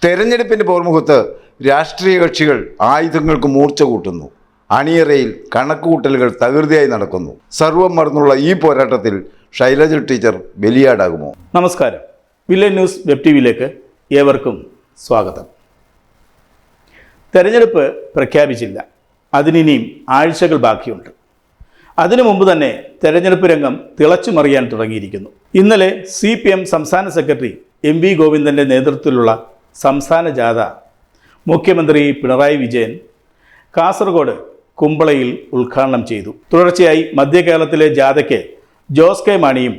തെരഞ്ഞെടുപ്പിന്റെ പോർമുഖത്ത് രാഷ്ട്രീയ കക്ഷികൾ ആയുധങ്ങൾക്ക് മൂർച്ച കൂട്ടുന്നു. അണിയറയിൽ കണക്കുകൂട്ടലുകൾ തകൃതിയായി നടക്കുന്നു. സർവം മറന്നുള്ള ഈ പോരാട്ടത്തിൽ ശൈലജ ടീച്ചർ ബലിയാടാകുമോ? നമസ്കാരം. വില്ലേജ് ന്യൂസ് വെബ് ടി വിയിലേക്ക് ഏവർക്കും സ്വാഗതം. തെരഞ്ഞെടുപ്പ് പ്രഖ്യാപിച്ചില്ല. അതിനിനിയും ആഴ്ചകൾ ബാക്കിയുണ്ട്. അതിനു മുമ്പ് തന്നെ തെരഞ്ഞെടുപ്പ് രംഗം തിളച്ചുമറിയാൻ തുടങ്ങിയിരിക്കുന്നു. ഇന്നലെ CPM സംസ്ഥാന സെക്രട്ടറി MV ഗോവിന്ദൻ്റെ നേതൃത്വത്തിലുള്ള സംസ്ഥാന ജാഥ മുഖ്യമന്ത്രി പിണറായി വിജയൻ കാസർഗോഡ് കുമ്പളയിൽ ഉദ്ഘാടനം ചെയ്തു. തുടർച്ചയായി മധ്യ കേരളത്തിലെ ജാഥയ്ക്ക് ജോസ് കെ മാണിയും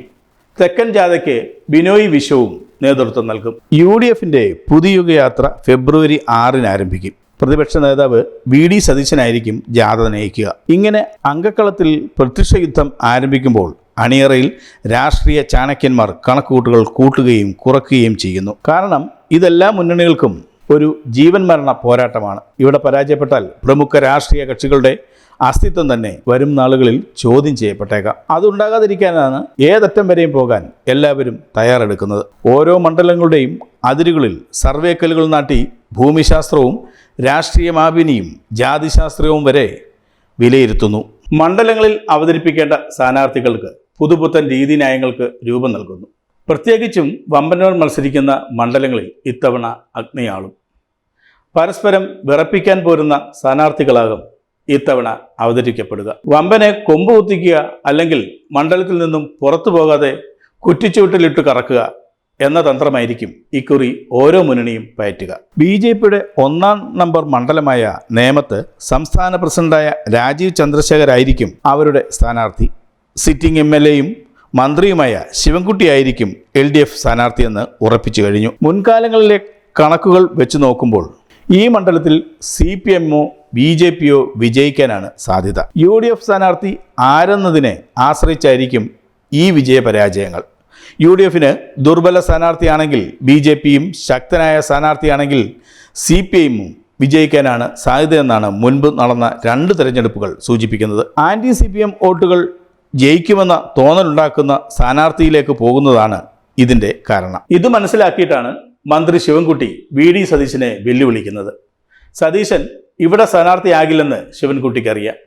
തെക്കൻ ജാഥയ്ക്ക് ബിനോയ് വിശ്വവും നേതൃത്വം നൽകും. UDFൻ്റെ പുതുയുഗ യാത്ര ഫെബ്രുവരി 6-ന് ആരംഭിക്കും. പ്രതിപക്ഷ നേതാവ് VD സതീശനായിരിക്കും ജാഥ നയിക്കുക. ഇങ്ങനെ അങ്കക്കളത്തിൽ പ്രത്യക്ഷ യുദ്ധം ആരംഭിക്കുമ്പോൾ അണിയറയിൽ രാഷ്ട്രീയ ചാണക്യന്മാർ കണക്കുകൂട്ടുകൾ കൂട്ടുകയും കുറയ്ക്കുകയും ചെയ്യുന്നു. കാരണം ഇതെല്ലാ മുന്നണികൾക്കും ഒരു ജീവൻ മരണ പോരാട്ടമാണ്. ഇവിടെ പരാജയപ്പെട്ടാൽ പ്രമുഖ രാഷ്ട്രീയ കക്ഷികളുടെ അസ്തിത്വം തന്നെ വരും നാളുകളിൽ ചോദ്യം ചെയ്യപ്പെട്ടേക്കാം. അതുണ്ടാകാതിരിക്കാനാണ് ഏതറ്റം വരെയും പോകാൻ എല്ലാവരും തയ്യാറെടുക്കുന്നത്. ഓരോ മണ്ഡലങ്ങളുടെയും അതിരുകളിൽ സർവേക്കലുകൾ നാട്ടി ഭൂമിശാസ്ത്രവും രാഷ്ട്രീയ മാപിനിയും ജാതിശാസ്ത്രവും വരെ വിലയിരുത്തുന്നു. മണ്ഡലങ്ങളിൽ അവതരിപ്പിക്കേണ്ട സ്ഥാനാർത്ഥികൾക്ക് പുതുപുത്തൻ രീതിന്യായങ്ങൾക്ക് രൂപം നൽകുന്നു. പ്രത്യേകിച്ചും വമ്പന്മാർ മത്സരിക്കുന്ന മണ്ഡലങ്ങളിൽ ഇത്തവണ അഗ്നിയാളും. പരസ്പരം വിറപ്പിക്കാൻ പോരുന്ന സ്ഥാനാർത്ഥികളാകും ഇത്തവണ അവതരിക്കപ്പെടുക. വമ്പനെ കൊമ്പ് കുത്തിക്കുക, അല്ലെങ്കിൽ മണ്ഡലത്തിൽ നിന്നും പുറത്തു പോകാതെ കുറ്റിച്ചുവട്ടിലിട്ട് കറക്കുക എന്ന തന്ത്രമായിരിക്കും ഇക്കുറി ഓരോ മുന്നണിയും പയറ്റുക. BJPയുടെ 1-ാം നമ്പർ മണ്ഡലമായ നേമത്ത് സംസ്ഥാന പ്രസിഡന്റായ രാജീവ് ചന്ദ്രശേഖരായിരിക്കും അവരുടെ സ്ഥാനാർത്ഥി. സിറ്റിംഗ് MLAയും മന്ത്രിയുമായ ശിവൻകുട്ടിയായിരിക്കും LDF സ്ഥാനാർത്ഥിയെന്ന് ഉറപ്പിച്ചു കഴിഞ്ഞു. മുൻകാലങ്ങളിലെ കണക്കുകൾ വെച്ച് നോക്കുമ്പോൾ ഈ മണ്ഡലത്തിൽ CPMോ BJPയോ വിജയിക്കാനാണ് സാധ്യത. UDF സ്ഥാനാർത്ഥി ആരെന്നതിനെ ആശ്രയിച്ചായിരിക്കും ഈ വിജയപരാജയങ്ങൾ. UDFന് ദുർബല സ്ഥാനാർത്ഥിയാണെങ്കിൽ BJPയും ശക്തനായ സ്ഥാനാർത്ഥിയാണെങ്കിൽ CPIയും വിജയിക്കാനാണ് സാധ്യതയെന്നാണ് മുൻപ് നടന്ന 2 തെരഞ്ഞെടുപ്പുകൾ സൂചിപ്പിക്കുന്നത്. ആൻറ്റി CPM വോട്ടുകൾ ജയിക്കുമെന്ന തോന്നലുണ്ടാക്കുന്ന സ്ഥാനാർത്ഥിയിലേക്ക് പോകുന്നതാണ് ഇതിൻ്റെ കാരണം. ഇത് മനസ്സിലാക്കിയിട്ടാണ് മന്ത്രി ശിവൻകുട്ടി VD സതീശനെ വെല്ലുവിളിക്കുന്നത്. സതീശൻ ഇവിടെ സ്ഥാനാർത്ഥിയാകില്ലെന്ന് ശിവൻകുട്ടിക്കറിയാം.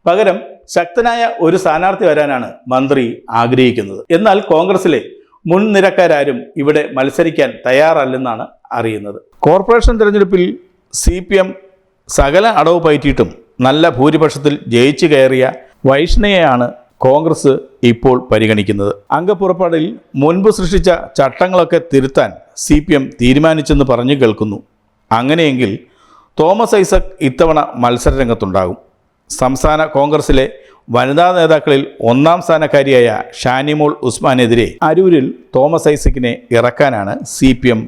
പകരം ശക്തനായ ഒരു സ്ഥാനാർത്ഥി വരാനാണ് മന്ത്രി ആഗ്രഹിക്കുന്നത്. എന്നാൽ കോൺഗ്രസിലെ മുൻനിരക്കാരും ഇവിടെ മത്സരിക്കാൻ തയ്യാറല്ലെന്നാണ് അറിയുന്നത്. കോർപ്പറേഷൻ തെരഞ്ഞെടുപ്പിൽ CPM സകല അടവ് പയറ്റിയിട്ടും നല്ല ഭൂരിപക്ഷത്തിൽ ജയിച്ചു കയറിയ വൈഷ്ണയെയാണ് കോൺഗ്രസ് ഇപ്പോൾ പരിഗണിക്കുന്നത്. അംഗപ്പുറപ്പാടിൽ മുൻപ് സൃഷ്ടിച്ച ചട്ടങ്ങളൊക്കെ തിരുത്താൻ CPM തീരുമാനിച്ചെന്ന് പറഞ്ഞു കേൾക്കുന്നു. അങ്ങനെയെങ്കിൽ തോമസ് ഐസക് ഇത്തവണ മത്സരരംഗത്തുണ്ടാകും. സംസ്ഥാന കോൺഗ്രസിലെ വനിതാ നേതാക്കളിൽ 1-ാം സ്ഥാനക്കാരിയായ ഷാനിമോൾ ഉസ്മാനെതിരെ അരൂരിൽ തോമസ് ഐസക്കിനെ ഇറക്കാനാണ് CPM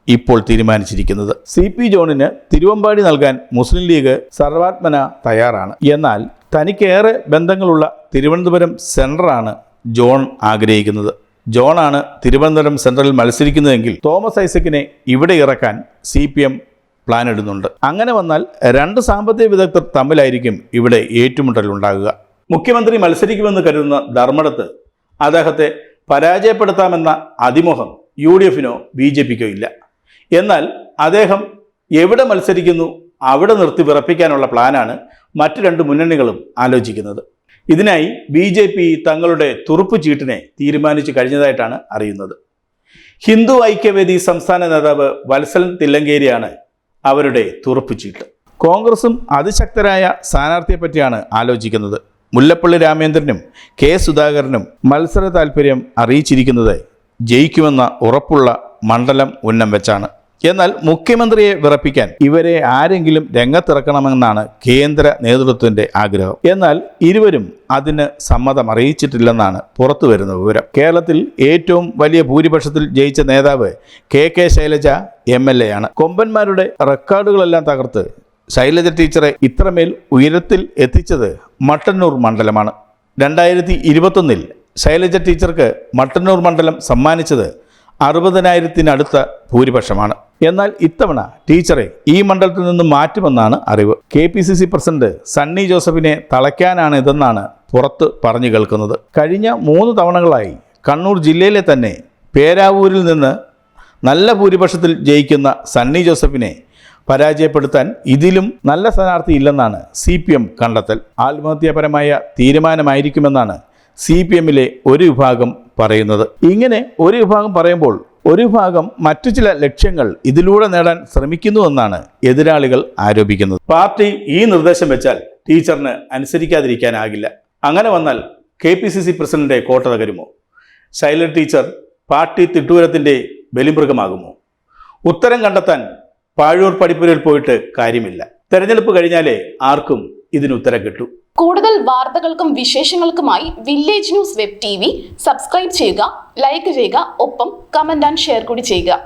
ഇപ്പോൾ തീരുമാനിച്ചിരിക്കുന്നത്. CP ജോണിന് തിരുവമ്പാടി നൽകാൻ മുസ്ലിം ലീഗ് സർവാത്മന തയ്യാറാണ്. എന്നാൽ തനിക്കേറെ ബന്ധങ്ങളുള്ള തിരുവനന്തപുരം സെൻട്രലാണ് ജോൺ ആഗ്രഹിക്കുന്നത്. ജോണാണ് തിരുവനന്തപുരം സെൻട്രലിൽ മത്സരിക്കുന്നതെങ്കിൽ തോമസ് ഐസക്കിനെ ഇവിടെ ഇറക്കാൻ CPM പ്ലാൻ ഇടുന്നുണ്ട്. അങ്ങനെ വന്നാൽ 2 സാമ്പത്തിക വിദഗ്ധർ തമ്മിലായിരിക്കും ഇവിടെ ഏറ്റുമുട്ടലുണ്ടാകുക. മുഖ്യമന്ത്രി മത്സരിക്കുമെന്ന് കരുതുന്ന ധർമ്മടത്ത് അദ്ദേഹത്തെ പരാജയപ്പെടുത്താമെന്ന അതിമോഹം UDFനോ BJPക്കോ ഇല്ല. എന്നാൽ അദ്ദേഹം എവിടെ മത്സരിക്കുന്നു അവിടെ നിർത്തി വിറപ്പിക്കാനുള്ള പ്ലാനാണ് മറ്റ് 2 മുന്നണികളും ആലോചിക്കുന്നത്. ഇതിനായി BJP തങ്ങളുടെ തുറുപ്പ് ചീട്ടിനെ തീരുമാനിച്ചു കഴിഞ്ഞതായിട്ടാണ് അറിയുന്നത്. ഹിന്ദു ഐക്യവേദി സംസ്ഥാന നേതാവ് വത്സലൻ തില്ലങ്കേരിയാണ് അവരുടെ തുറുപ്പ് ചീട്ട്. കോൺഗ്രസും അതിശക്തരായ സ്ഥാനാർത്ഥിയെ പറ്റിയാണ് ആലോചിക്കുന്നത്. മുല്ലപ്പള്ളി രാമേന്ദ്രനും K സുധാകരനും മത്സര താൽപ്പര്യം അറിയിച്ചിരിക്കുന്നത് ജയിക്കുമെന്ന ഉറപ്പുള്ള മണ്ഡലം ഉന്നം വെച്ചാണ്. എന്നാൽ മുഖ്യമന്ത്രിയെ വിറപ്പിക്കാൻ ഇവരെ ആരെങ്കിലും രംഗത്തിറക്കണമെന്നാണ് കേന്ദ്ര നേതൃത്വത്തിന്റെ ആഗ്രഹം. എന്നാൽ ഇരുവരും അതിന് സമ്മതം അറിയിച്ചിട്ടില്ലെന്നാണ് പുറത്തു വരുന്ന വിവരം. കേരളത്തിൽ ഏറ്റവും വലിയ ഭൂരിപക്ഷത്തിൽ ജയിച്ച നേതാവ് KK ശൈലജ MLA ആണ്. കൊമ്പന്മാരുടെ റെക്കോർഡുകളെല്ലാം തകർത്ത് ശൈലജ ടീച്ചറെ ഇത്രമേൽ ഉയരത്തിൽ എത്തിച്ചത് മട്ടന്നൂർ മണ്ഡലമാണ്. 2021 ശൈലജ ടീച്ചർക്ക് മട്ടന്നൂർ മണ്ഡലം സമ്മാനിച്ചത് 60,000-നടുത്ത ഭൂരിപക്ഷമാണ്. എന്നാൽ ഇത്തവണ ടീച്ചറെ ഈ മണ്ഡലത്തിൽ നിന്ന് മാറ്റുമെന്നാണ് അറിവ്. KPCC പ്രസിഡന്റ് സണ്ണി ജോസഫിനെ തളയ്ക്കാനാണ് ഇതെന്നാണ് പുറത്ത് പറഞ്ഞു കേൾക്കുന്നത്. കഴിഞ്ഞ 3 തവണകളായി കണ്ണൂർ ജില്ലയിലെ തന്നെ പേരാവൂരിൽ നിന്ന് നല്ല ഭൂരിപക്ഷത്തിൽ ജയിക്കുന്ന സണ്ണി ജോസഫിനെ പരാജയപ്പെടുത്താൻ ഇതിലും നല്ല സ്ഥാനാർത്ഥി ഇല്ലെന്നാണ് CPM കണ്ടെത്തൽ. ആത്മഹത്യാപരമായ തീരുമാനമായിരിക്കുമെന്നാണ് CPMലെ ഒരു വിഭാഗം പറയുന്നത്. ഇങ്ങനെ ഒരു വിഭാഗം പറയുമ്പോൾ ഒരു വിഭാഗം മറ്റു ചില ലക്ഷ്യങ്ങൾ ഇതിലൂടെ നേടാൻ ശ്രമിക്കുന്നുവെന്നാണ് എതിരാളികൾ ആരോപിക്കുന്നത്. പാർട്ടി ഈ നിർദ്ദേശം വെച്ചാൽ ടീച്ചറിന് അനുസരിക്കാതിരിക്കാനാകില്ല. അങ്ങനെ വന്നാൽ KPCC പ്രസിഡന്റ് കോട്ട തകരുമോ? ശൈലജ ടീച്ചർ പാർട്ടി തിട്ടൂരത്തിൻ്റെ ബലിമൃഗമാകുമോ? ഉത്തരം കണ്ടെത്താൻ പാഴൂർ പടിപ്പുരയിൽ പോയിട്ട് കാര്യമില്ല. തെരഞ്ഞെടുപ്പ് കഴിഞ്ഞാലേ ആർക്കും ഇതിന് ഉത്തരം കിട്ടൂ. കൂടുതൽ വാർത്തകൾക്കും വിശേഷങ്ങൾക്കുമായി village news web TV subscribe ചെയ്യുക, ലൈക്ക് ചെയ്യുക, ഒപ്പം കമന്റ് ആൻഡ് ഷെയർ കൂടി ചെയ്യുക.